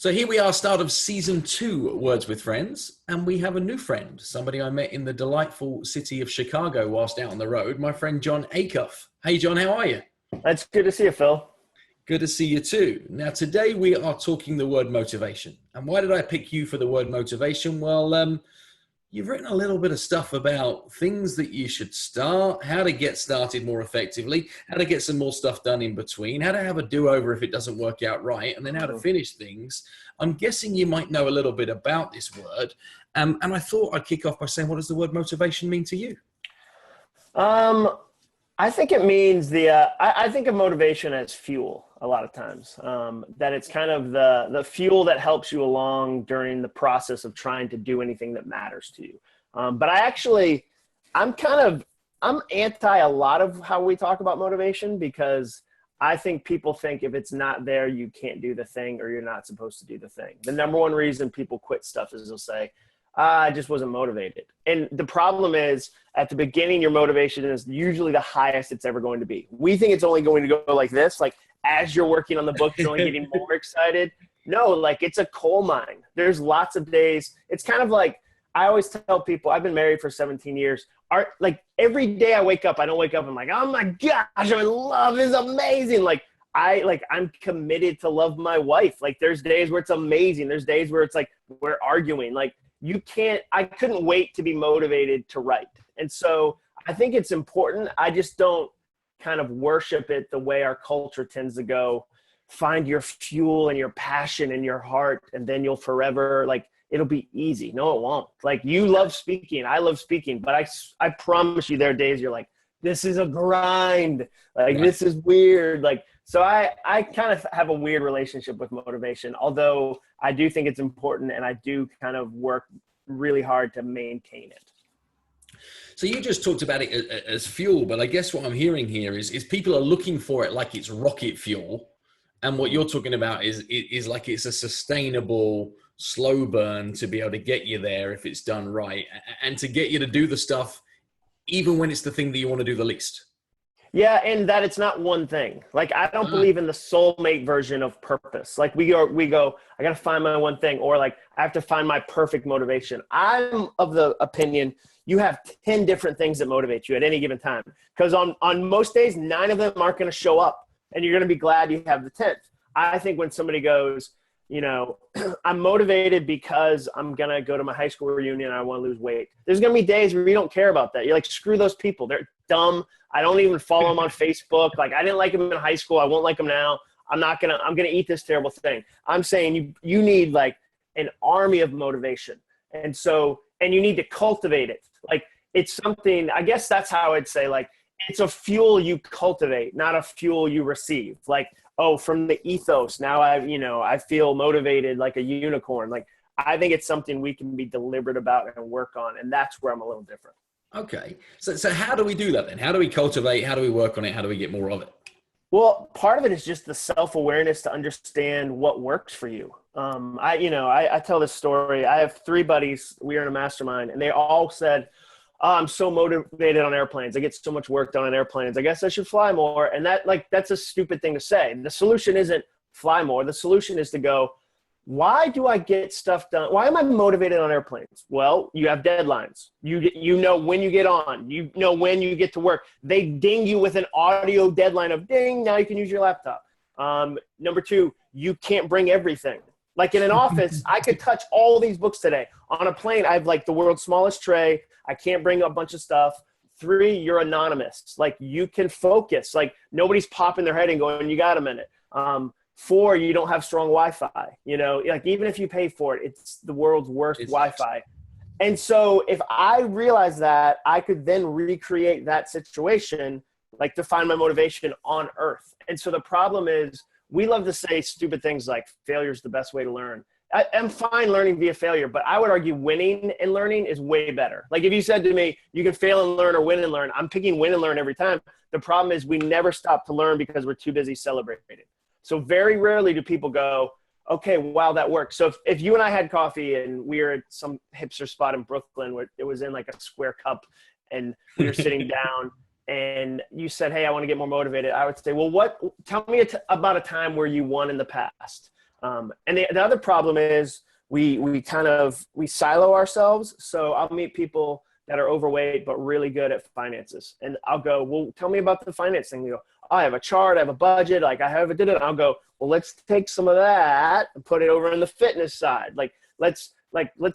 So here we are, start of season 2, Words with Friends, and we have a new friend, somebody I met in the delightful city of Chicago whilst out on the road, my friend Jon Acuff. Hey John, how are you? That's good to see you, Phil. Good to see you too. Now today we are talking the word motivation. And why did I pick you for the word motivation? Well, you've written a little bit of stuff about things that you should start, how to get started more effectively, how to get some more stuff done in between, how to have a do-over if it doesn't work out right, and then how to finish things. I'm guessing you might know a little bit about this word. And I thought I'd kick off by saying, what does the word motivation mean to you? I think it means I think of motivation as fuel a lot of times, that it's kind of the fuel that helps you along during the process of trying to do anything that matters to you. But I'm anti a lot of how we talk about motivation, because I think people think if it's not there, you can't do the thing, or you're not supposed to do the thing. The number one reason people quit stuff is they'll say, I just wasn't motivated. And the problem is, at the beginning, your motivation is usually the highest it's ever going to be. We think it's only going to go like this, like as you're working on the book, you're only getting more excited. No, like it's a coal mine. There's lots of days. It's kind of like, I always tell people, I've been married for 17 years. Like every day I wake up, I don't wake up, I'm like, oh my gosh, I'm in love, is amazing. I'm committed to love my wife. Like there's days where it's amazing. There's days where it's like, we're arguing. Like I couldn't wait to be motivated to write. And so I think it's important. I just don't kind of worship it the way our culture tends to go. Find your fuel and your passion and your heart, and then you'll forever, like, it'll be easy. No, it won't. Like, you love speaking. I love speaking. But I promise you, there are days you're like, this is a grind. Like, this is weird. Like, so I kind of have a weird relationship with motivation, although I do think it's important, and I do kind of work really hard to maintain it. So you just talked about it as fuel, but I guess what I'm hearing here is people are looking for it like it's rocket fuel. And what you're talking about is like it's a sustainable, slow burn to be able to get you there if it's done right, and to get you to do the stuff even when it's the thing that you want to do the least. Yeah, and that it's not one thing. Like, I don't believe in the soulmate version of purpose. Like, we go, I got to find my one thing, or like, I have to find my perfect motivation. I'm of the opinion you have 10 different things that motivate you at any given time. Because on most days, 9 of them aren't going to show up, and you're going to be glad you have the 10th. I think when somebody goes, I'm motivated because I'm going to go to my high school reunion and I want to lose weight. There's going to be days where you don't care about that. You're like, screw those people. They're dumb. I don't even follow them on Facebook. Like, I didn't like them in high school. I won't like them now. I'm going to eat this terrible thing. I'm saying you need like an army of motivation. And you need to cultivate it. Like, it's something, I guess that's how I'd say, like, it's a fuel you cultivate, not a fuel you receive. Like, oh, from the ethos, now I feel motivated like a unicorn. Like, I think it's something we can be deliberate about and work on. And that's where I'm a little different. Okay. So how do we do that then? How do we cultivate? How do we work on it? How do we get more of it? Well, part of it is just the self-awareness to understand what works for you. I tell this story. I have 3 buddies. We are in a mastermind, and they all said, oh, I'm so motivated on airplanes. I get so much work done on airplanes. I guess I should fly more. And that's a stupid thing to say. The solution isn't fly more. The solution is to go, why do I get stuff done? Why am I motivated on airplanes? Well, you have deadlines. You know when you get on. You know when you get to work. They ding you with an audio deadline of ding, now you can use your laptop. Number 2, you can't bring everything. Like, in an office, I could touch all these books today. On a plane, I have like the world's smallest tray. I can't bring a bunch of stuff. 3, you're anonymous. Like, you can focus. Like, nobody's popping their head and going, you got a minute. 4, you don't have strong Wi-Fi. Like, even if you pay for it, it's the world's worst Wi-Fi. And so if I realized that, I could then recreate that situation, like, to find my motivation on Earth. And so the problem is, we love to say stupid things like failure is the best way to learn. I'm fine learning via failure, but I would argue winning and learning is way better. Like, if you said to me, you can fail and learn or win and learn, I'm picking win and learn every time. The problem is we never stop to learn because we're too busy celebrating. So very rarely do people go, okay, wow, that works. So if you and I had coffee and we were at some hipster spot in Brooklyn where it was in like a square cup and we were sitting down and you said, hey, I want to get more motivated, I would say, well, tell me about a time where you won in the past. And the other problem is we silo ourselves. So I'll meet people that are overweight but really good at finances, and I'll go, well, tell me about the finance thing. They go, oh, I have a chart, I have a budget, like I have a did it. I'll go, well, let's take some of that and put it over in the fitness side. Let's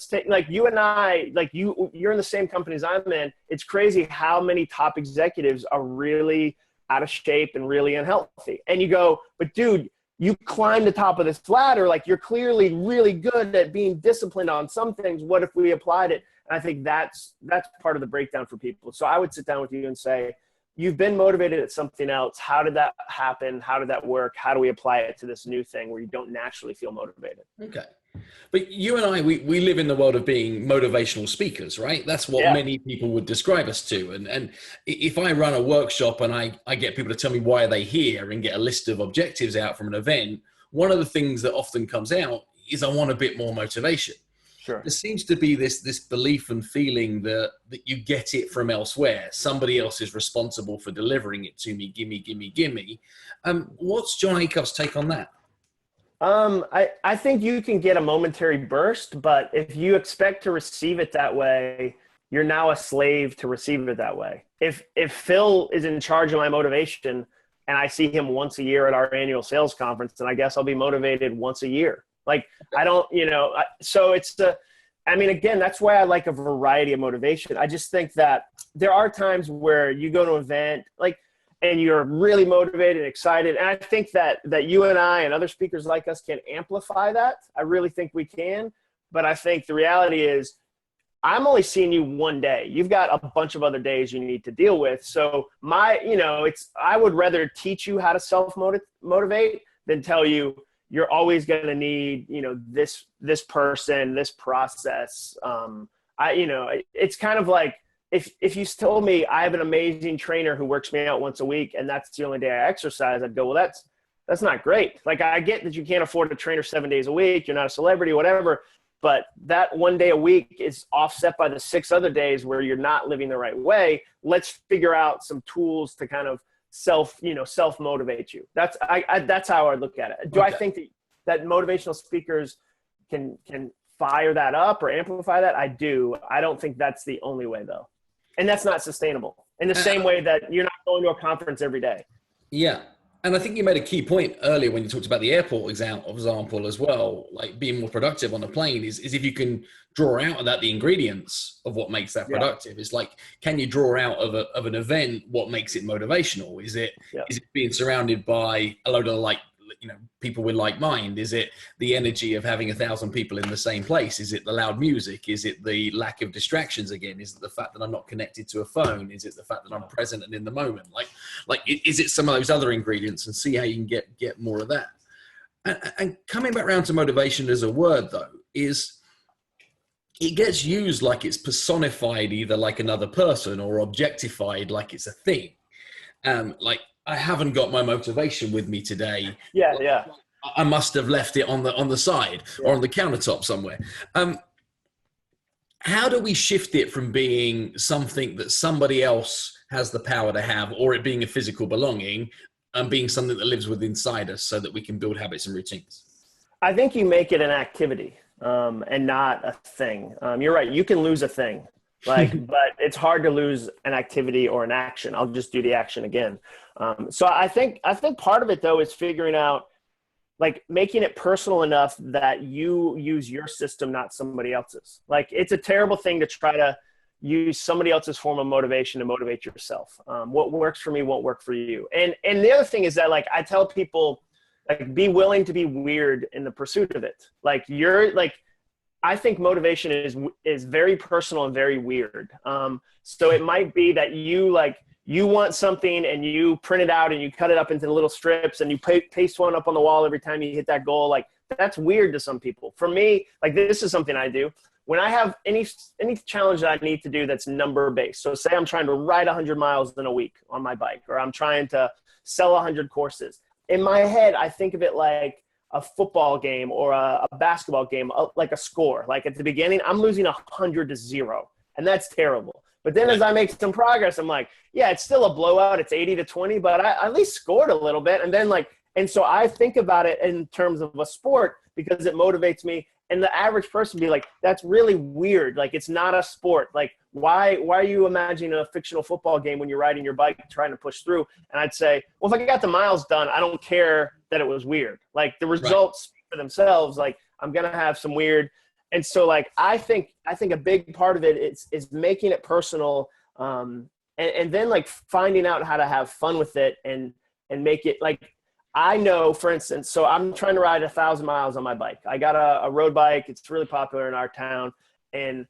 take, like you and I, like you're in the same companies I'm in. It's crazy how many top executives are really out of shape and really unhealthy. And you go, but dude, you climb the top of this ladder. Like you're clearly really good at being disciplined on some things. What if we applied it? And I think that's part of the breakdown for people. So I would sit down with you and say, you've been motivated at something else. How did that happen? How did that work? How do we apply it to this new thing where you don't naturally feel motivated? Okay. But you and I, we live in the world of being motivational speakers, right? That's what many people would describe us to. And if I run a workshop and I get people to tell me why they're here and get a list of objectives out from an event, one of the things that often comes out is I want a bit more motivation. Sure. There seems to be this belief and feeling that you get it from elsewhere. Somebody else is responsible for delivering it to me. Gimme, gimme, gimme. What's Jon Acuff's take on that? I think you can get a momentary burst, but if you expect to receive it that way, you're now a slave to receive it that way. If Phil is in charge of my motivation and I see him once a year at our annual sales conference, then I guess I'll be motivated once a year. Like I don't, so again, that's why I like a variety of motivation. I just think that there are times where you go to an event, and you're really motivated and excited. And I think that you and I and other speakers like us can amplify that. I really think we can. But I think the reality is I'm only seeing you one day. You've got a bunch of other days you need to deal with. So I would rather teach you how to self-motivate than tell you you're always going to need, this person, this process. It's kind of like, if you told me I have an amazing trainer who works me out once a week and that's the only day I exercise, I'd go, well, that's not great. Like I get that you can't afford a trainer 7 days a week. You're not a celebrity, whatever, but that one day a week is offset by the 6 other days where you're not living the right way. Let's figure out some tools to kind of self-motivate you. That's how I look at it. Do I think that motivational speakers can fire that up or amplify that? I do. I don't think that's the only way though. And that's not sustainable in the same way that you're not going to a conference every day. Yeah. And I think you made a key point earlier when you talked about the airport example as well, like being more productive on a plane is if you can draw out of that the ingredients of what makes that productive. It's like, can you draw out of an event what makes it motivational? Is it being surrounded by a load of people with like mind? Is it the energy of having 1,000 people in the same place? Is it the loud music? Is it the lack of distractions again? Is it the fact that I'm not connected to a phone? Is it the fact that I'm present and in the moment? Is it some of those other ingredients, and see how you can get more of that? And coming back around to motivation as a word though, is it gets used like it's personified either like another person or objectified like it's a thing. I haven't got my motivation with me today. Yeah. I must have left it on the side or on the countertop somewhere. How do we shift it from being something that somebody else has the power to have, or it being a physical belonging, and being something that lives within inside us so that we can build habits and routines? I think you make it an activity and not a thing. You're right. You can lose a thing, but it's hard to lose an activity or an action. I'll just do the action again. So I think part of it though is figuring out, making it personal enough that you use your system, not somebody else's. It's a terrible thing to try to use somebody else's form of motivation to motivate yourself. What works for me won't work for you. And the other thing is that I tell people, be willing to be weird in the pursuit of it. I think motivation is very personal and very weird. So it might be that you want something and you print it out and you cut it up into little strips and you paste one up on the wall every time you hit that goal. That's weird to some people. For me, this is something I do when I have any challenge that I need to do that's number based. So say I'm trying to ride 100 miles in a week on my bike, or I'm trying to sell 100 courses. In my head, I think of it like a football game or a basketball game, like a score. At the beginning, I'm losing 100-0, and that's terrible. But then as I make some progress, I'm like, yeah, it's still a blowout. It's 80-20, but I at least scored a little bit. And then And so I think about it in terms of a sport because it motivates me. And the average person be like, that's really weird. Like, it's not a sport. Like, why are you imagining a fictional football game when you're riding your bike trying to push through? And I'd say, well, if I got the miles done, I don't care that it was weird. Like, the results speak for themselves. Like, I'm going to have some weird. And so, like, I think a big part of it is making it personal. And then, like, finding out how to have fun with it and make it, like, I know, for instance, so I'm trying to ride 1,000 miles on my bike. I got a road bike. It's really popular in our town. And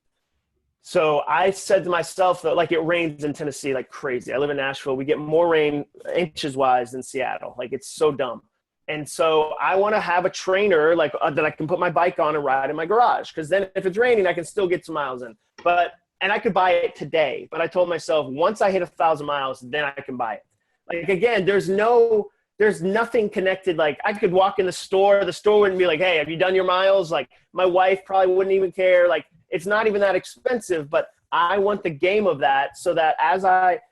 so I said to myself that, like, it rains in Tennessee like crazy. I live in Nashville. We get more rain inches wise than Seattle. Like, it's so dumb. And so I want to have a trainer like that I can put my bike on and ride in my garage. Because then if it's raining, I can still get some miles in. And I could buy it today. But I told myself, once I hit 1,000 miles, then I can buy it. Like, again, there's nothing connected. Like, I could walk in the store wouldn't be like, hey, have you done your miles? Like, my wife probably wouldn't even care. Like, it's not even that expensive, but I want the game of that so that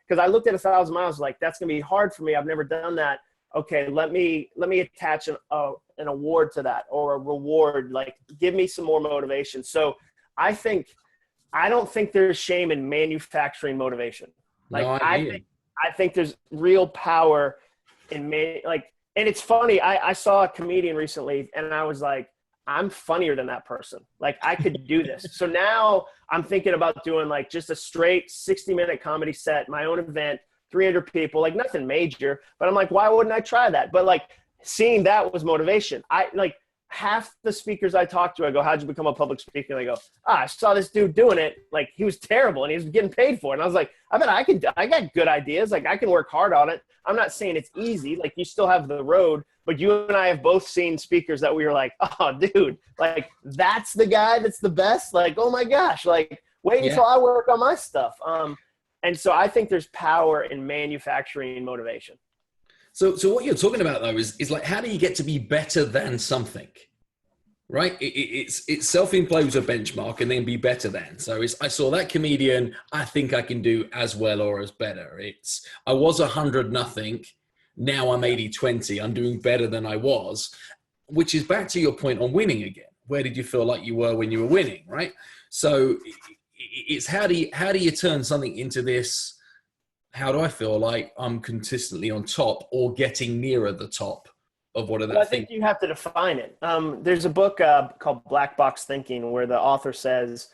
because I looked at 1,000 miles, like, that's going to be hard for me. I've never done that. Okay, let me attach an award to that, or a reward. Like, give me some more motivation. So I don't think there's shame in manufacturing motivation. Like, no, I think there's real power in and it's funny. I saw a comedian recently, and I was like, I'm funnier than that person. Like, I could do this. So now I'm thinking about doing, like, just a straight 60-minute comedy set, my own event, 300 people, like, nothing major, but I'm like, why wouldn't I try that? But, like, seeing that was motivation. Half the speakers I talked to, I go, how'd you become a public speaker? And they go, I saw this dude doing it. Like, he was terrible and he was getting paid for it. And I was like, I got good ideas. Like, I can work hard on it. I'm not saying it's easy. Like, you still have the road, but you and I have both seen speakers that we were like, oh, dude, like, that's the guy that's the best. Like, oh my gosh, like, wait until I work on my stuff. And so I think there's power in manufacturing motivation. So what you're talking about, though, is like, how do you get to be better than something, right? It's self-impose a benchmark and then be better than. So I saw that comedian, I think I can do as well or as better. I was 100-0, now I'm 80-20. I'm doing better than I was, which is back to your point on winning again. Where did you feel like you were when you were winning, right? So it's how do you turn something into this? How do I feel like I'm consistently on top or getting nearer the top of what I think you have to define it. There's a book called Black Box Thinking where the author says,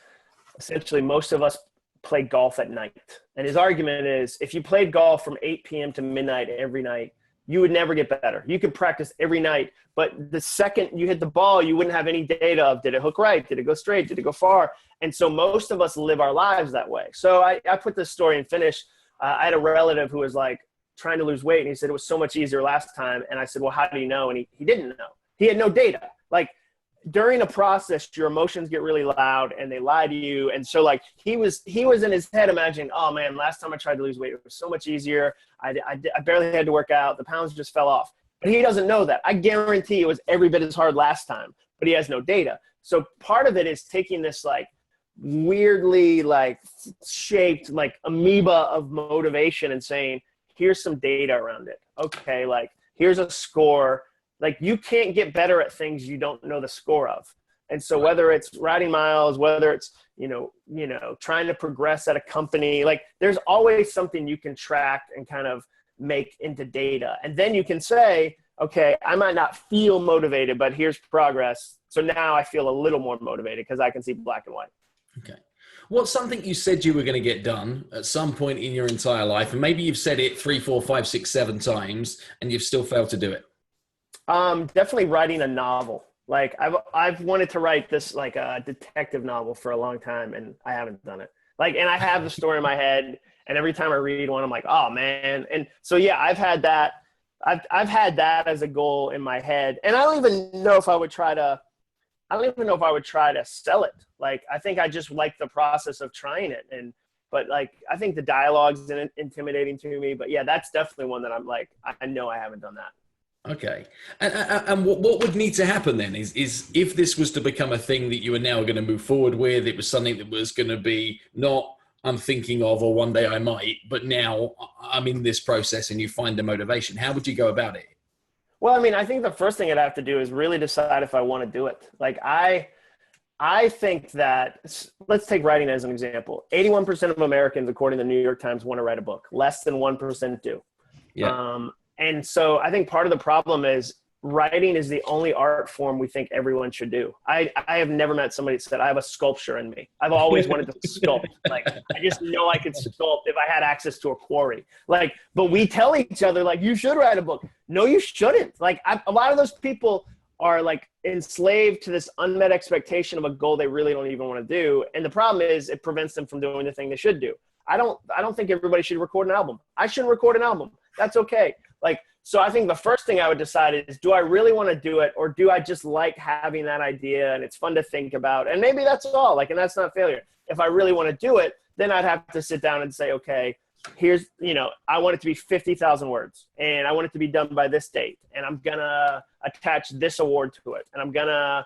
essentially, most of us play golf at night. And his argument is, if you played golf from 8 p.m. to midnight every night, you would never get better. You could practice every night, but the second you hit the ball, you wouldn't have any data of, did it hook right? Did it go straight? Did it go far? And so most of us live our lives that way. So I put this story in finish. I had a relative who was like trying to lose weight, and he said it was so much easier last time. And I said, well, how do you know? And he didn't know. He had no data. Like, during a process, your emotions get really loud and they lie to you. And so, like, he was in his head imagining, oh man, last time I tried to lose weight, it was so much easier. I barely had to work out. The pounds just fell off. But he doesn't know that. I guarantee it was every bit as hard last time, but he has no data. So part of it is taking this, like, weirdly, like, shaped, like, amoeba of motivation and saying, here's some data around it. Okay, like, here's a score. Like, you can't get better at things you don't know the score of. And so whether it's riding miles, whether it's, you know, trying to progress at a company, like, there's always something you can track and kind of make into data. And then you can say, okay, I might not feel motivated, but here's progress. So now I feel a little more motivated because I can see black and white. Okay. What's something you said you were going to get done at some point in your entire life, and maybe you've said it 3, 4, 5, 6, 7 times, and you've still failed to do it? Definitely writing a novel. Like, I've wanted to write this, like, a detective novel for a long time, and I haven't done it. Like, and I have the story in my head, and every time I read one, I'm like, oh man. And so, yeah, I've had that. I've had that as a goal in my head, and I don't even know if I would try to sell it. Like, I think I just like the process of trying it. But like, I think the dialogue's intimidating to me, but yeah, that's definitely one that I'm like, I know I haven't done that. Okay. And what would need to happen then is if this was to become a thing that you are now going to move forward with, it was something that was going to be not I'm thinking of, or one day I might, but now I'm in this process, and you find the motivation. How would you go about it? Well, I mean, I think the first thing I'd have to do is really decide if I want to do it. Like I think that, let's take writing as an example. 81% of Americans, according to the New York Times, want to write a book. Less than 1% do. Yeah. And so I think part of the problem is writing is the only art form we think everyone should do. I have never met somebody that said, I have a sculpture in me. I've always wanted to sculpt. Like, I just know I could sculpt if I had access to a quarry. Like, but we tell each other, like, you should write a book. No, you shouldn't. Like, a lot of those people are like enslaved to this unmet expectation of a goal they really don't even want to do. And the problem is it prevents them from doing the thing they should do. I don't think everybody should record an album. I shouldn't record an album. That's okay. Like, so I think the first thing I would decide is, do I really want to do it? Or do I just like having that idea and it's fun to think about? And maybe that's all, like, and that's not failure. If I really want to do it, then I'd have to sit down and say, okay, here's, I want it to be 50,000 words and I want it to be done by this date. And I'm going to attach this award to it. And I'm going to,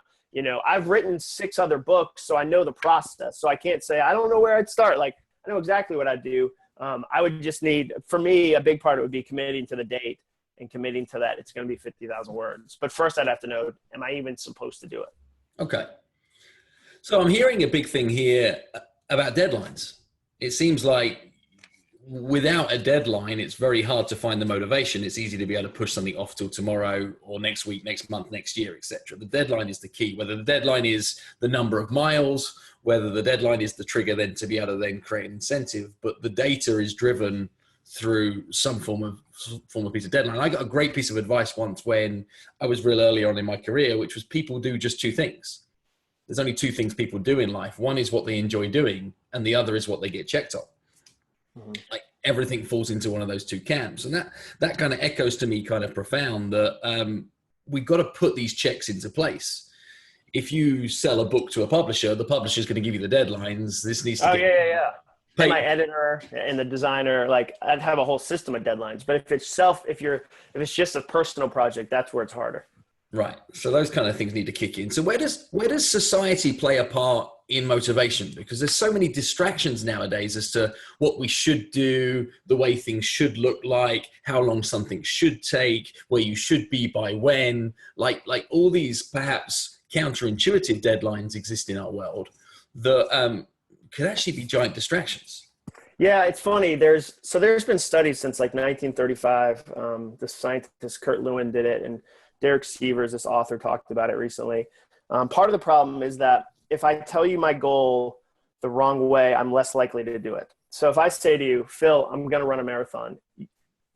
I've written 6 other books, so I know the process. So I can't say, I don't know where I'd start. Like, I know exactly what I'd do. I would just need, for me, a big part of it would be committing to the date and committing to that. It's going to be 50,000 words. But first I'd have to know, am I even supposed to do it? Okay. So I'm hearing a big thing here about deadlines. It seems like without a deadline, it's very hard to find the motivation. It's easy to be able to push something off till tomorrow or next week, next month, next year, etc. The deadline is the key. Whether the deadline is the number of miles, whether the deadline is the trigger then to be able to then create an incentive, but the data is driven through some form of piece of deadline. I got a great piece of advice once when I was real early on in my career, which was people do just 2 things. There's only 2 things people do in life. One is what they enjoy doing, and the other is what they get checked on. Mm-hmm. Like, everything falls into one of those 2 camps. And that kind of echoes to me kind of profound that we've got to put these checks into place. If you sell a book to a publisher, the publisher is going to give you the deadlines. This needs to and my editor and the designer, like, I'd have a whole system of deadlines. But if it's just a personal project, that's where it's harder. Right. So those kind of things need to kick in. So where does society play a part in motivation? Because there's so many distractions nowadays as to what we should do, the way things should look like, how long something should take, where you should be by when, like all these perhaps counterintuitive deadlines exist in our world that could actually be giant distractions. Yeah, it's funny. There's been studies since like 1935. The scientist Kurt Lewin did it, and Derek Sievers, this author, talked about it recently. Part of the problem is that if I tell you my goal the wrong way, I'm less likely to do it. So if I say to you, Phil, I'm going to run a marathon,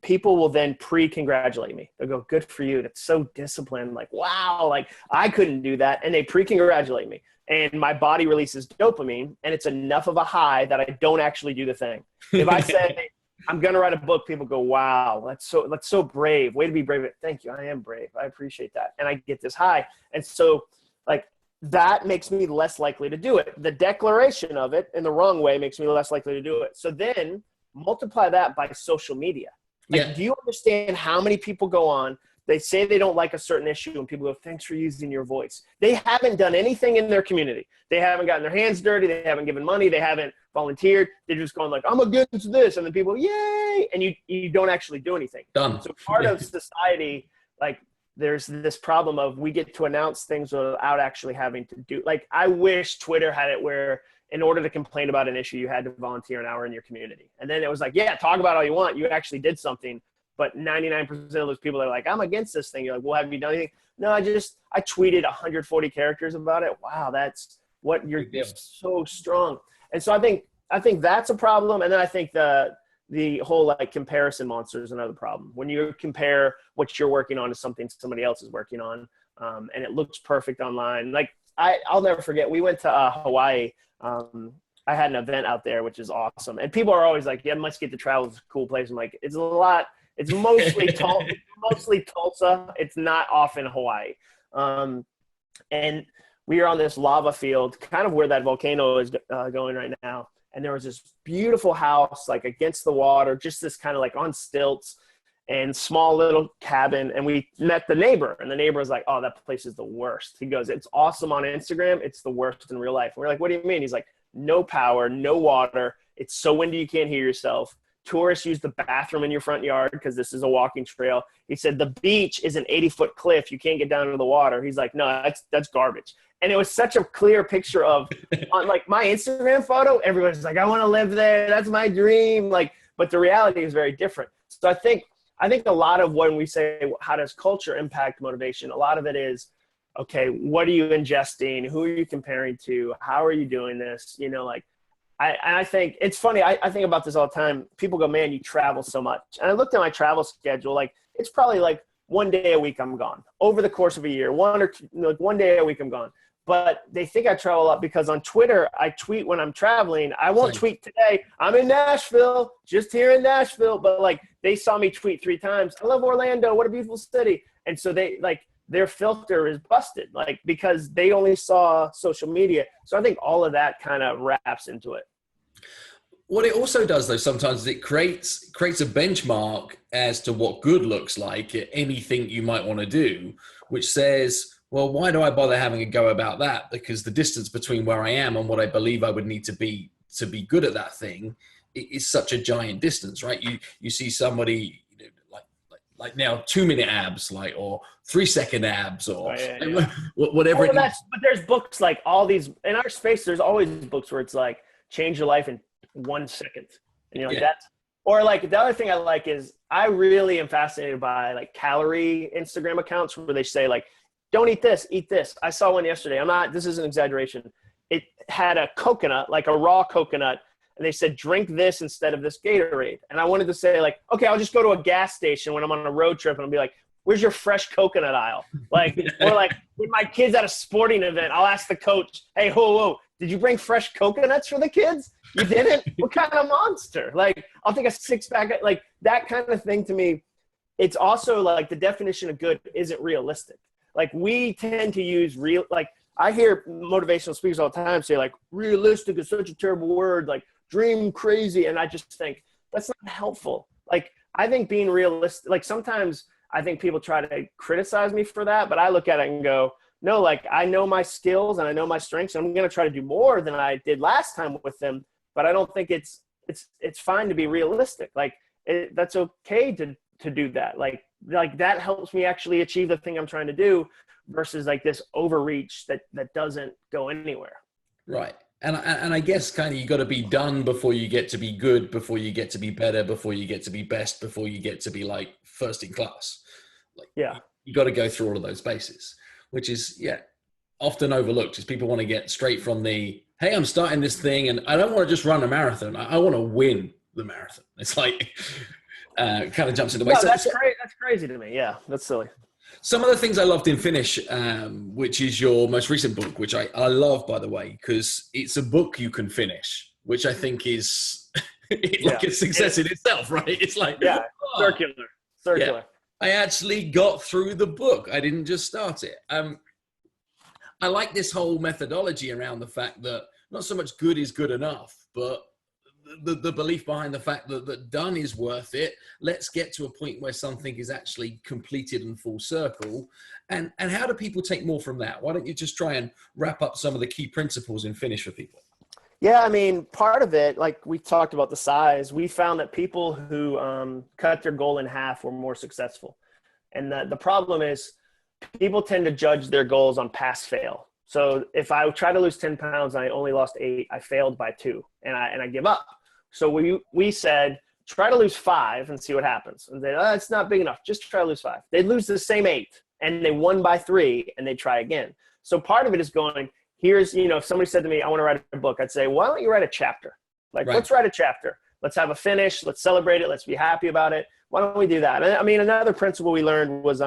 people will then pre-congratulate me. They'll go, good for you. That's so disciplined. Like, wow, like I couldn't do that. And they pre-congratulate me. And my body releases dopamine, and it's enough of a high that I don't actually do the thing. If I say, I'm going to write a book, people go, wow, that's so brave. Way to be brave. Thank you. I am brave. I appreciate that. And I get this high. And so, like, that makes me less likely to do it. The declaration of it in the wrong way makes me less likely to do it. So then multiply that by social media. Like, do you understand how many people go on, they say they don't like a certain issue, and people go, thanks for using your voice. They haven't done anything in their community. They haven't gotten their hands dirty. They haven't given money. They haven't volunteered. They're just going like, I'm against this. And then people, yay. And you don't actually do anything. Done. So part of society, like, there's this problem of we get to announce things without actually having to do. Like, I wish Twitter had it where in order to complain about an issue, you had to volunteer an hour in your community. And then it was like, yeah, talk about all you want. You actually did something. But 99% of those people are like, I'm against this thing. You're like, well, have you done anything? No, I tweeted 140 characters about it. Wow, that's what you're so strong. And so I think that's a problem. And then I think the whole like comparison monster is another problem. When you compare what you're working on to something somebody else is working on, and it looks perfect online. Like I'll never forget, we went to Hawaii. I had an event out there, which is awesome. And people are always like, yeah, must get to travel. It's a cool place. I'm like, it's a lot. It's mostly mostly Tulsa. It's not often Hawaii. And we are on this lava field, kind of where that volcano is going right now. And there was this beautiful house, like against the water, just this kind of like on stilts and small little cabin. And we met the neighbor, and the neighbor was like, oh, that place is the worst. He goes, it's awesome on Instagram. It's the worst in real life. And we're like, what do you mean? He's like, no power, no water. It's so windy you can't hear yourself. tourists use the bathroom in your front yard because this is a walking trail. He said the beach is an 80-foot cliff. You can't get down into the water. He's like, no, that's garbage. And it was such a clear picture of, on like my Instagram photo, everybody's like, I want to live there. That's my dream. Like, but the reality is very different. So I think a lot of when we say, how does culture impact motivation? A lot of it is, okay, what are you ingesting? Who are you comparing to? How are you doing this? You know, like, I think it's funny. I think about this all the time. People go, man, you travel so much. And I looked at my travel schedule. Like, it's probably like 1 day a week I'm gone over the course of a year, 1 day a week I'm gone. But they think I travel a lot because on Twitter, I tweet when I'm traveling. I won't tweet today. I'm in Nashville, just here in Nashville. But like, they saw me tweet 3 times. I love Orlando. What a beautiful city. And so they like, their filter is busted, like, because they only saw social media. So I think all of that kind of wraps into it. What it also does, though, sometimes is it creates a benchmark as to what good looks like at anything you might want to do, which says, well, why do I bother having a go about that? Because the distance between where I am and what I believe I would need to be good at that thing is such a giant distance, right? You see somebody, you know, like now 2-minute abs, like, or 3-second abs, or whatever it is. But there's books like all these in our space. There's always books where it's like change your life in 1 second, and you're like that. Or like the other thing I like is I really am fascinated by like calorie Instagram accounts where they say like, don't eat this, eat this. I saw one yesterday. This is an exaggeration. It had a coconut, like a raw coconut. And they said, drink this instead of this Gatorade. And I wanted to say like, okay, I'll just go to a gas station when I'm on a road trip and I'll be like, where's your fresh coconut aisle? Like, or like when my kid's at a sporting event, I'll ask the coach, hey, whoa, did you bring fresh coconuts for the kids? You didn't? What kind of monster? Like, I'll take a 6-pack, like that kind of thing to me. It's also like the definition of good isn't realistic. Like we tend to use like I hear motivational speakers all the time say like realistic is such a terrible word, like dream crazy. And I just think that's not helpful. Like I think being realistic, like sometimes I think people try to criticize me for that, but I look at it and go, no, like I know my skills and I know my strengths. And I'm going to try to do more than I did last time with them. But I don't think it's fine to be realistic. Like that's okay to do that. Like that helps me actually achieve the thing I'm trying to do versus like this overreach that doesn't go anywhere. Right. And I guess kind of you got to be done before you get to be good, before you get to be better, before you get to be best, before you get to be like first in class. Like you got to go through all of those bases, which is often overlooked. Is people want to get straight from the, hey, I'm starting this thing and I don't want to just run a marathon. I want to win the marathon. It's like kind of jumps into the way. No, that's crazy to me. Yeah, that's silly. Some of the things I loved in Finish, which is your most recent book, which I love, by the way, because it's a book you can finish, which I think is like a success in itself, right? It's like, circular. Yeah. I actually got through the book. I didn't just start it. I like this whole methodology around the fact that not so much good is good enough, but the belief behind the fact that done is worth it. Let's get to a point where something is actually completed and full circle. And how do people take more from that? Why don't you just try and wrap up some of the key principles in Finish for people? Yeah, I mean, part of it, like we talked about the size, we found that people who cut their goal in half were more successful. And the problem is people tend to judge their goals on pass fail. So if I try to lose 10 pounds and I only lost 8, I failed by 2 and I give up. So we said, try to lose 5 and see what happens. And they, it's not big enough. Just try to lose 5. They'd lose the same 8 and they won by 3 and they try again. So part of it is going, here's, if somebody said to me, I want to write a book, I'd say, why don't you write a chapter? Like, let's write a chapter. Let's have a finish. Let's celebrate it. Let's be happy about it. Why don't we do that? And I mean, another principle we learned was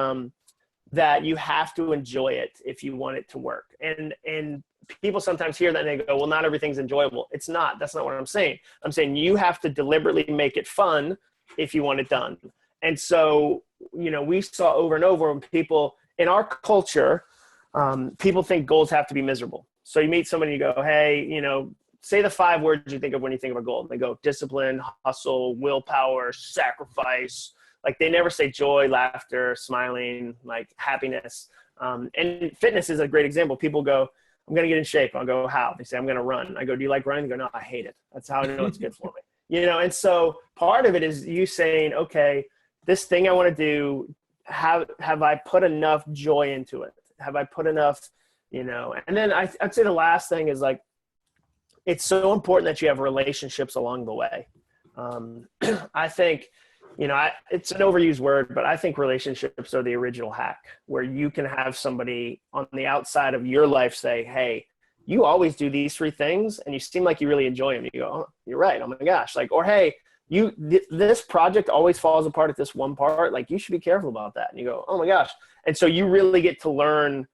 that you have to enjoy it if you want it to work. And people sometimes hear that and they go, well, not everything's enjoyable. It's not. That's not what I'm saying. I'm saying you have to deliberately make it fun if you want it done. And so, we saw over and over when people in our culture, people think goals have to be miserable. So you meet somebody and you go, hey, say the 5 words you think of when you think of a goal. And they go discipline, hustle, willpower, sacrifice. Like they never say joy, laughter, smiling, like happiness. And fitness is a great example. People go, I'm going to get in shape. I'll go, how? They say, I'm going to run. I go, do you like running? They go, no, I hate it. That's how I know it's good for me. And so part of it is you saying, okay, this thing I want to do, have I put enough joy into it? Have I put enough, and then I'd say the last thing is like, it's so important that you have relationships along the way. I think, it's an overused word, but I think relationships are the original hack, where you can have somebody on the outside of your life say, hey, you always do these 3 things and you seem like you really enjoy them. You go, oh, you're right. Oh my gosh. Like, or, hey, this project always falls apart at this one part. Like, you should be careful about that. And you go, oh my gosh. And so you really get to learn.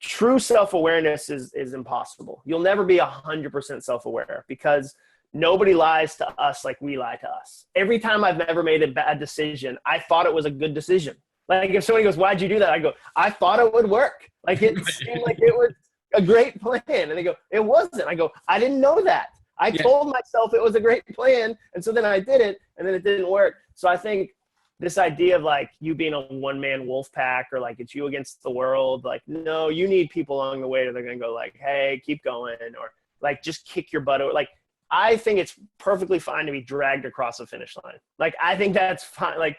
True self-awareness is impossible. You'll never be 100% self-aware, because nobody lies to us like we lie to us. Every time I've ever made a bad decision, I thought it was a good decision. Like, if somebody goes, why'd you do that? I go, I thought it would work. Like, it seemed like it was a great plan. And they go, it wasn't. I go, I didn't know that. I told myself it was a great plan. And so then I did it, and then it didn't work. So I think this idea of like you being a one-man wolf pack, or like it's you against the world, like, no, you need people along the way that are going to go like, hey, keep going, or like just kick your butt. Like, I think it's perfectly fine to be dragged across a finish line. Like, I think that's fine. Like,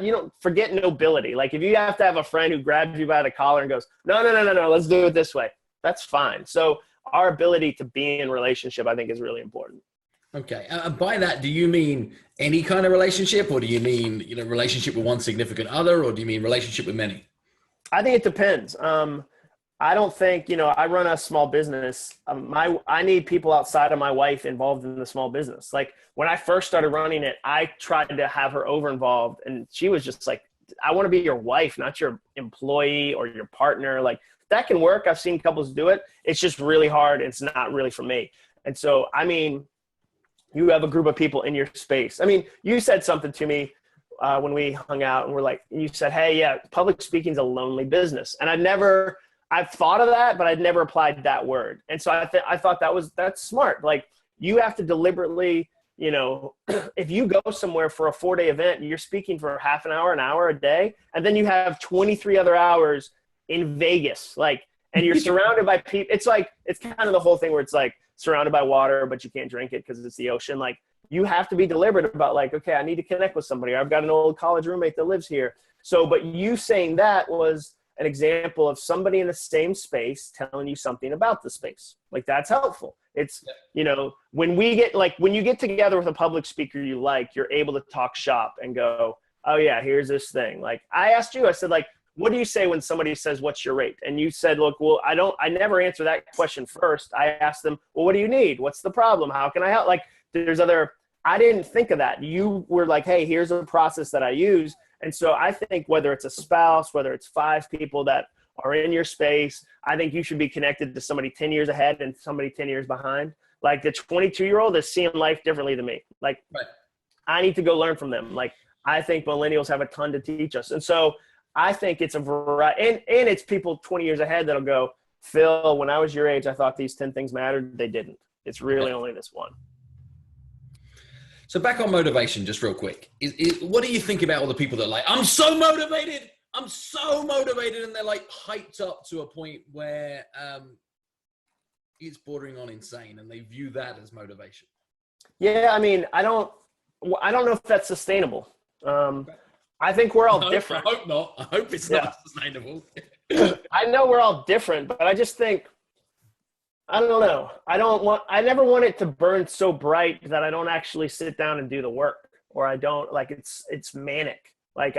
you don't forget nobility. Like, if you have to have a friend who grabs you by the collar and goes, no, let's do it this way, that's fine. So our ability to be in relationship, I think, is really important. Okay. By that, do you mean any kind of relationship, or do you mean, relationship with one significant other, or do you mean relationship with many? I think it depends. I don't think, I run a small business. I need people outside of my wife involved in the small business. Like, when I first started running it, I tried to have her over involved, and she was just like, I want to be your wife, not your employee or your partner. Like, that can work. I've seen couples do it. It's just really hard. It's not really for me. And so, I mean, you have a group of people in your space. I mean, you said something to me when we hung out, and we're like, you said, hey, yeah, public speaking is a lonely business. And I've thought of that, but I'd never applied that word. And so I thought that's smart. Like, you have to deliberately, if you go somewhere for a 4-day event, you're speaking for half an hour a day, and then you have 23 other hours in Vegas, like, and you're surrounded by people. It's like, it's kind of the whole thing where it's like surrounded by water, but you can't drink it because it's the ocean. Like, you have to be deliberate about like, okay, I need to connect with somebody. I've got an old college roommate that lives here. So, but you saying that was an example of somebody in the same space telling you something about the space. Like, that's helpful. It's, when you get together with a public speaker you like, you're able to talk shop and go, oh yeah, here's this thing. Like, I asked you, I said, like, what do you say when somebody says, what's your rate? And you said, look, well, I never answer that question first. I ask them, well, what do you need? What's the problem? How can I help? Like, I didn't think of that. You were like, hey, here's a process that I use. And so I think whether it's a spouse, whether it's 5 people that are in your space, I think you should be connected to somebody 10 years ahead and somebody 10 years behind. Like, the 22-year-old is seeing life differently than me. Like, right. I need to go learn from them. Like, I think millennials have a ton to teach us. And so I think it's a variety, and it's people 20 years ahead that'll go, Phil, when I was your age, I thought these 10 things mattered. They didn't. It's really only this one. So back on motivation, just real quick, what do you think about all the people that are like, I'm so motivated, and they're like hyped up to a point where it's bordering on insane, and they view that as motivation? Yeah, I mean, I don't know if that's sustainable. I think we're all different. I hope not. I hope it's not sustainable. I know we're all different, but I just think, I don't know. I never want it to burn so bright that I don't actually sit down and do the work, or I don't, like, it's manic. Like,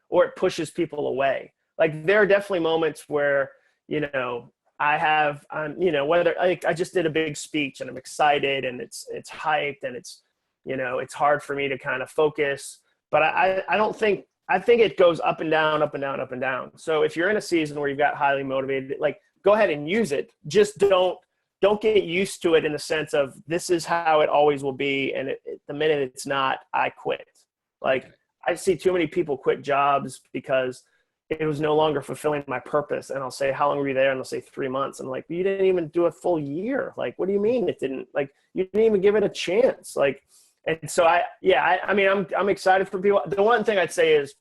or it pushes people away. Like, there are definitely moments where, whether I just did a big speech and I'm excited and it's hyped and it's hard for me to kind of focus. But I think it goes up and down, up and down, up and down. So if you're in a season where you've got highly motivated, like, go ahead and use it. Just don't get used to it in the sense of this is how it always will be. And the minute it's not, I quit. Like, I see too many people quit jobs because it was no longer fulfilling my purpose. And I'll say, how long were you there? And they'll say 3 months. And I'm like, you didn't even do a full year. Like, what do you mean it didn't? Like, you didn't even give it a chance. Like, and so I'm excited for people. The one thing I'd say is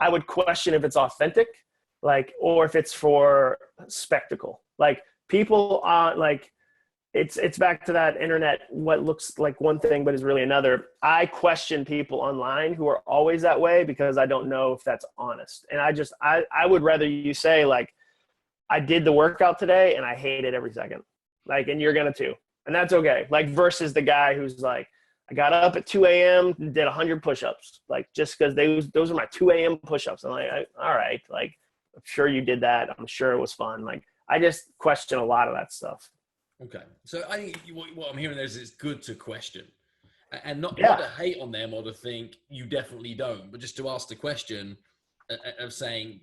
I would question if it's authentic, like, or if it's for spectacle. Like, people like, it's back to that internet, what looks like one thing, but is really another. I question people online who are always that way because I don't know if that's honest. And I would rather you say like, I did the workout today and I hate it every second. Like, and you're going to too. And that's okay. Like versus the guy who's like, I got up at 2 a.m. and did 100 push-ups. Like just because those are my 2 a.m. push-ups. I'm like, all right. Like, I'm sure you did that. I'm sure it was fun. Like, I just question a lot of that stuff. Okay. So I think what I'm hearing there is it's good to question and not to hate on them or to think you definitely don't, but just to ask the question of saying,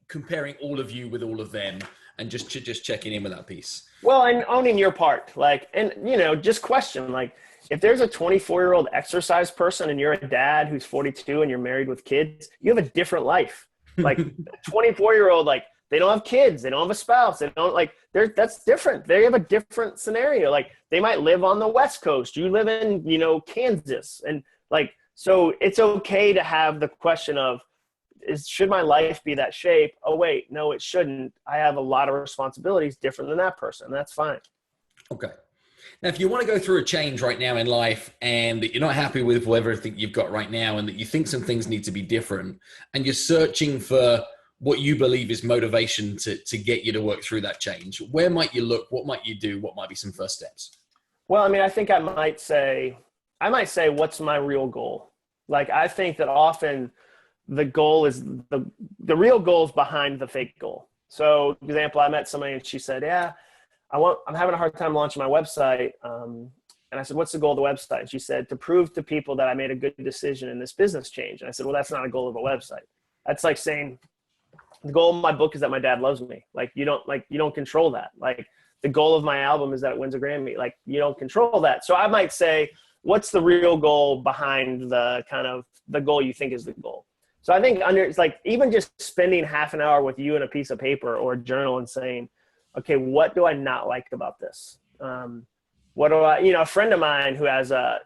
comparing all of you with all of them and just checking in with that piece. Well, and owning your part, like, and, you know, just question, like, if there's a 24-year-old exercise person and you're a dad who's 42 and you're married with kids, you have a different life. Like, a 24-year-old, like, they don't have kids. They don't have a spouse. They don't, like, that's different. They have a different scenario. Like, they might live on the West Coast. You live in, you know, Kansas. And, like, so it's okay to have the question of, should my life be that shape? Oh, wait, no, it shouldn't. I have a lot of responsibilities different than that person. That's fine. Okay. Now, if you want to go through a change right now in life and that you're not happy with everything you've got right now and that you think some things need to be different and you're searching for what you believe is motivation to get you to work through that change, where might you look? What might you do? What might be some first steps? Well, I mean, I think I might say, what's my real goal? Like, I think that often the goal is the real goal is behind the fake goal. So, for example, I met somebody and she said, yeah, I'm having a hard time launching my website. And I said, what's the goal of the website? And she said, to prove to people that I made a good decision in this business change. And I said, well, that's not a goal of a website. That's like saying the goal of my book is that my dad loves me. Like, you don't control that. Like, the goal of my album is that it wins a Grammy. Like, you don't control that. So I might say, what's the real goal behind the kind of the goal you think is the goal? So I think it's like even just spending half an hour with you and a piece of paper or a journal and saying, okay, what do I not like about this? What do I, a friend of mine who has a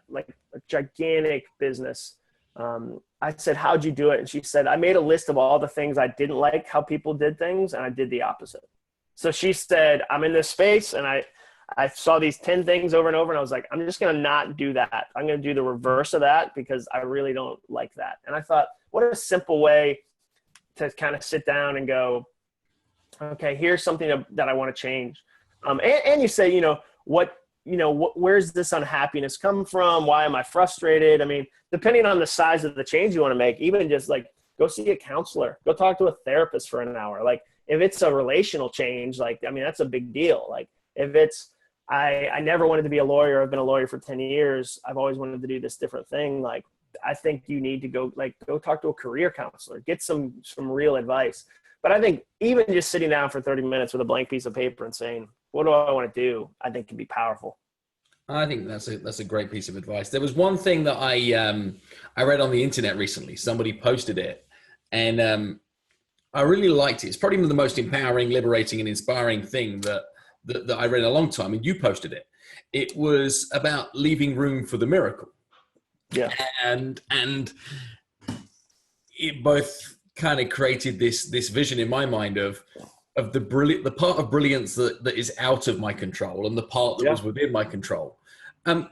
gigantic business, I said, how'd you do it? And she said, I made a list of all the things I didn't like how people did things, and I did the opposite. So she said, I'm in this space, and I saw these 10 things over and over, and I was like, I'm just going to not do that. I'm going to do the reverse of that because I really don't like that. And I thought, what a simple way to kind of sit down and go, okay, here's something that I want to change. And you say, where's this unhappiness come from? Why am I frustrated? I mean, depending on the size of the change you want to make, even just like go see a counselor, go talk to a therapist for an hour. Like if it's a relational change, that's a big deal. Like if it's, I never wanted to be a lawyer. I've been a lawyer for 10 years. I've always wanted to do this different thing. Like, I think you need to go talk to a career counselor, get some real advice. But I think even just sitting down for 30 minutes with a blank piece of paper and saying, what do I want to do? I think can be powerful. I think that's a great piece of advice. There was one thing that I read on the internet recently. Somebody posted it, and I really liked it. It's probably the most empowering, liberating, and inspiring thing that I read in a long time. And you posted it. It was about leaving room for the miracle. Yeah, and it both kind of created this vision in my mind of the part of brilliance that is out of my control and the part that was within my control.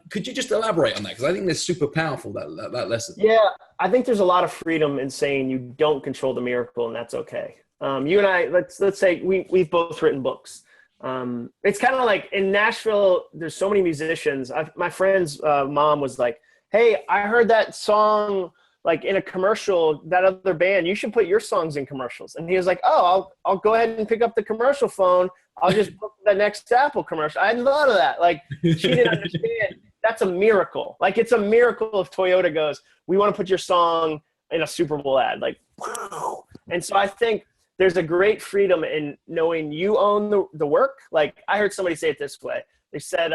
Could you just elaborate on that? Because I think that's super powerful, that lesson. Yeah, I think there's a lot of freedom in saying you don't control the miracle, and that's okay. You and I, let's say we've both written books. It's kind of like in Nashville, there's so many musicians. My friend's mom was like, hey, I heard that song like in a commercial, that other band, you should put your songs in commercials. And he was like, oh, I'll go ahead and pick up the commercial phone. I'll just book the next Apple commercial. I hadn't thought of that. Like, she didn't understand. That's a miracle. Like, it's a miracle if Toyota goes, we want to put your song in a Super Bowl ad. Like, wow. And so I think there's a great freedom in knowing you own the work. Like, I heard somebody say it this way. They said,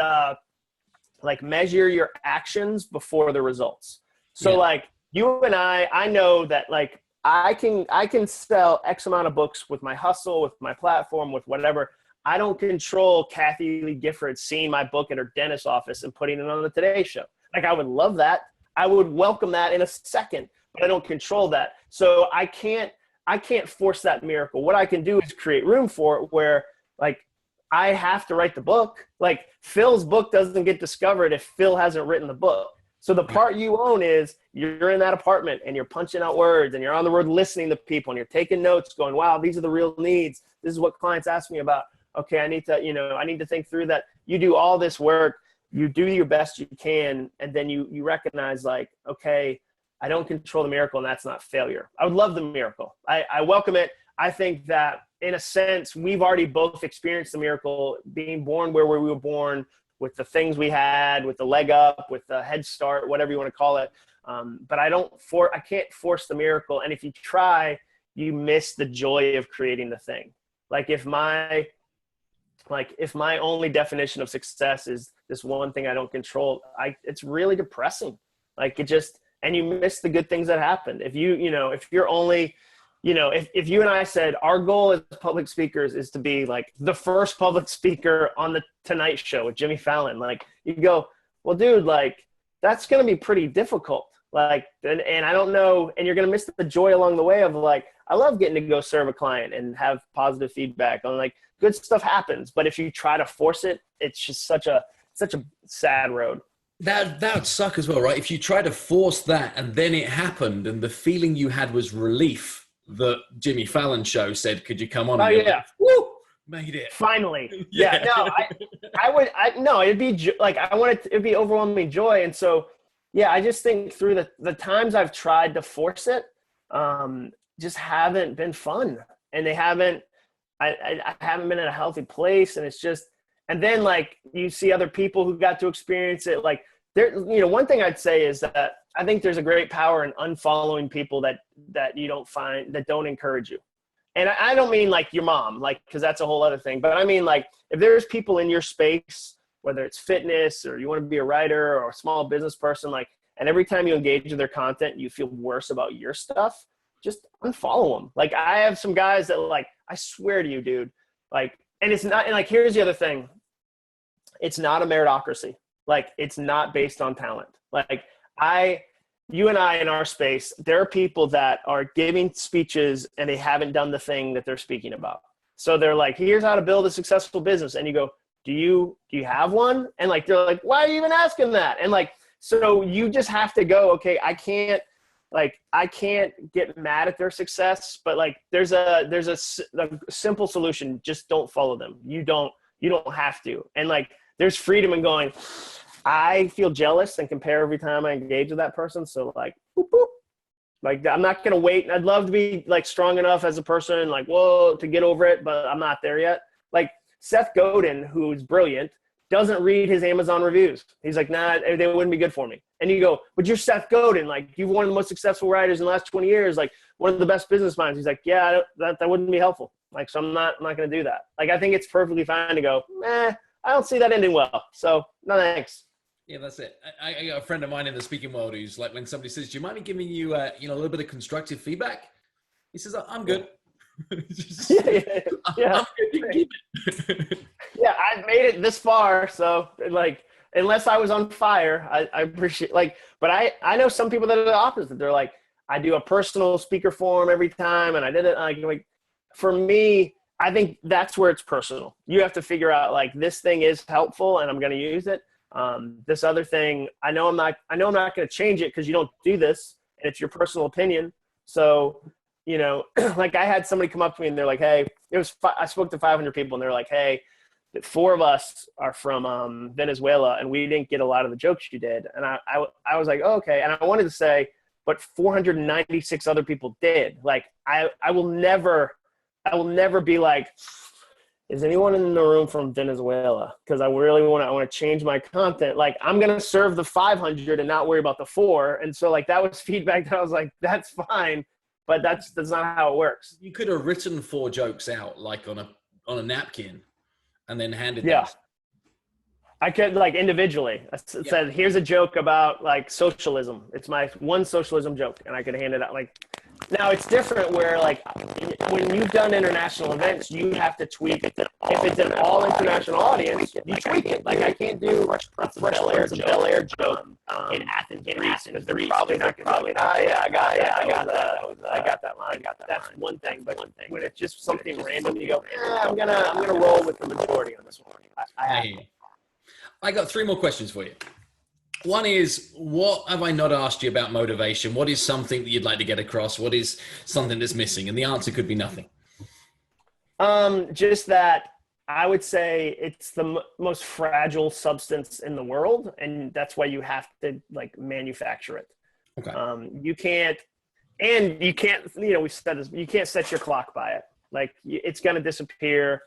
like, measure your actions before the results. So like you and I know that like I can sell X amount of books with my hustle, with my platform, with whatever. I don't control Kathy Lee Gifford seeing my book at her dentist's office and putting it on the Today Show. Like, I would love that. I would welcome that in a second, but I don't control that. So I can't force that miracle. What I can do is create room for it where, like, I have to write the book. Like Phil's book doesn't get discovered if Phil hasn't written the book. So the part you own is you're in that apartment and you're punching out words and you're on the road listening to people and you're taking notes going, wow, these are the real needs. This is what clients ask me about. Okay, I need to think through that. You do all this work, you do your best you can, and then you recognize like, okay, I don't control the miracle, and that's not failure. I would love the miracle. I welcome it. I think that in a sense, we've already both experienced the miracle, being born where we were born, with the things we had, with the leg up, with the head start, whatever you want to call it. But I can't force the miracle. And if you try, you miss the joy of creating the thing. Like if my only definition of success is this one thing I don't control, it's really depressing. Like and you miss the good things that happened. If you're only, if you and I said our goal as public speakers is to be like the first public speaker on the Tonight Show with Jimmy Fallon, like you go, well, dude, like that's going to be pretty difficult. Like, and I don't know, and you're going to miss the joy along the way of like, I love getting to go serve a client and have positive feedback on like good stuff happens. But if you try to force it, it's just such a sad road. That would suck as well, right? If you try to force that and then it happened and the feeling you had was relief that Jimmy Fallon show said, could you come on? Oh, yeah. Like, woo! Made it. Finally. Yeah. No, it'd be like, it'd be overwhelming joy. And so, yeah, I just think through the times I've tried to force it, just haven't been fun. And I haven't been in a healthy place. And it's just, and then like you see other people who got to experience it. Like one thing I'd say is that I think there's a great power in unfollowing people that you don't find, that don't encourage you. And I don't mean like your mom, like, cause that's a whole other thing. But I mean like if there's people in your space, whether it's fitness or you want to be a writer or a small business person, like, and every time you engage with their content, you feel worse about your stuff, just unfollow them. Like I have some guys that like, I swear to you, dude, like, and it's not, and like, here's the other thing. It's not a meritocracy. Like it's not based on talent. Like you and I in our space, there are people that are giving speeches and they haven't done the thing that they're speaking about. So they're like, here's how to build a successful business. And you go, do you have one? And like, they're like, why are you even asking that? And like, so you just have to go, okay, I can't get mad at their success, but like, there's a simple solution. Just don't follow them. You don't have to. And like, there's freedom in going, I feel jealous and compare every time I engage with that person. So like, boop, boop. Like, I'm not going to wait. I'd love to be like strong enough as a person, like, whoa, to get over it, but I'm not there yet. Like Seth Godin, who's brilliant, doesn't read his Amazon reviews. He's like, nah, they wouldn't be good for me. And you go, but you're Seth Godin. Like you're one of the most successful writers in the last 20 years, like one of the best business minds. He's like, yeah, that wouldn't be helpful. Like, so I'm not going to do that. Like, I think it's perfectly fine to go, I don't see that ending well. So no, thanks. Yeah, that's it. I got a friend of mine in the speaking world who's like, when somebody says, do you mind me giving you, a little bit of constructive feedback? He says, I'm good. Yeah. I'm good. You can keep it. Yeah, I've made it this far. So like, unless I was on fire, I appreciate but I know some people that are the opposite. They're like, I do a personal speaker forum every time. And I did it like for me, I think that's where it's personal. You have to figure out like, this thing is helpful and I'm going to use it. This other thing, I know I'm not going to change it because you don't do this and it's your personal opinion. So, like I had somebody come up to me and they're like, hey, I spoke to 500 people and they're like, hey, 4 of us are from Venezuela and we didn't get a lot of the jokes you did. And I was like, oh, okay. And I wanted to say, but 496 other people did. Like I will never be like, is anyone in the room from Venezuela? Because I really want to change my content. Like I'm going to serve the 500 and not worry about the 4. And so like, that was feedback that I was like, that's fine, but that's not how it works. You could have written 4 jokes out like on a napkin and then handed them. Yeah. Them. I could like individually said, here's a joke about like socialism. It's my one socialism joke. And I could hand it out like Now it's different where like when you've done international events, you have to tweak. If it's an all international audience, you tweak it. Like I can't do Fresh Bel Air joke in Athens, because they're probably not. Yeah, I got that line. That's one thing. But when it's just something random, you go, I'm gonna roll with the majority on this one. I got 3 more questions for you. One is, what have I not asked you about motivation? What is something that you'd like to get across? What is something that's missing? And the answer could be nothing. Just that I would say it's the most fragile substance in the world, and that's why you have to like manufacture it. Okay. You can't, we said this, you can't set your clock by it. Like it's going to disappear.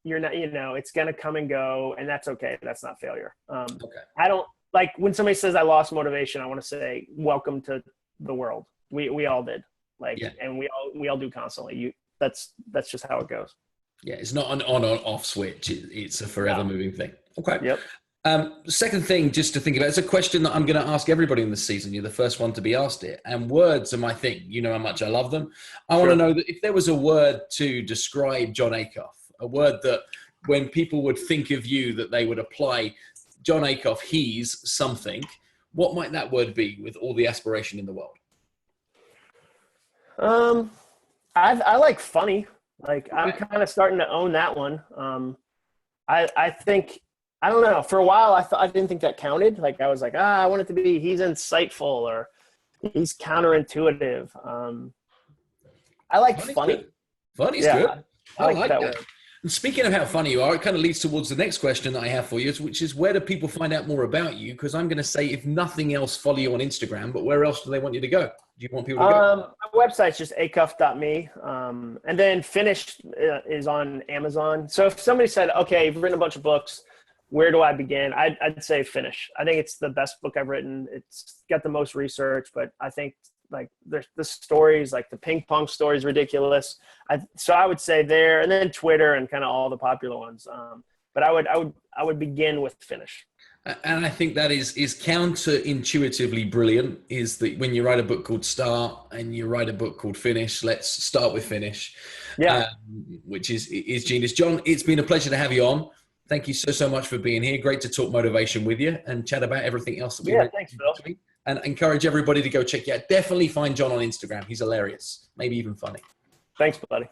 You're not, it's going to come and go, and that's okay. That's not failure. Okay. I don't like when somebody says I lost motivation. I want to say, welcome to the world. We all did, and we all do constantly. That's just how it goes. Yeah. It's not an on or off switch. It's a forever moving thing. Okay. Yep. Second thing, just to think about, it's a question that I'm going to ask everybody in this season. You're the first one to be asked it. And words are my thing. You know how much I love them. I want to know that if there was a word to describe Jon Acuff, a word that when people would think of you, that they would apply Jon Acuff, he's something, what might that word be with all the aspiration in the world? I like funny. Like I'm kind of starting to own that one. I think, I don't know. For a while, I didn't think that counted. Like I was like, I want it to be he's insightful or he's counterintuitive. I like funny. Funny's good. I like that word. And speaking of how funny you are, it kind of leads towards the next question that I have for you, which is where do people find out more about you? Because I'm going to say, if nothing else, follow you on Instagram. But where else do they want you to go? Do you want people to go? My website's just acuff.me. And then Finished is on Amazon. So if somebody said, okay, you've written a bunch of books, where do I begin? I'd say Finish. I think it's the best book I've written. It's got the most research, but I think like the stories, like the ping pong story is ridiculous. So I would say there, and then Twitter and kind of all the popular ones. But I would begin with Finish. And I think that is counterintuitively brilliant, is that when you write a book called Start and you write a book called Finish, let's start with Finish. Yeah. Which is genius. Jon, it's been a pleasure to have you on. Thank you so much for being here. Great to talk motivation with you and chat about everything else that we thanks, Phil. And encourage everybody to go check you out. Definitely find Jon on Instagram. He's hilarious, maybe even funny. Thanks, buddy.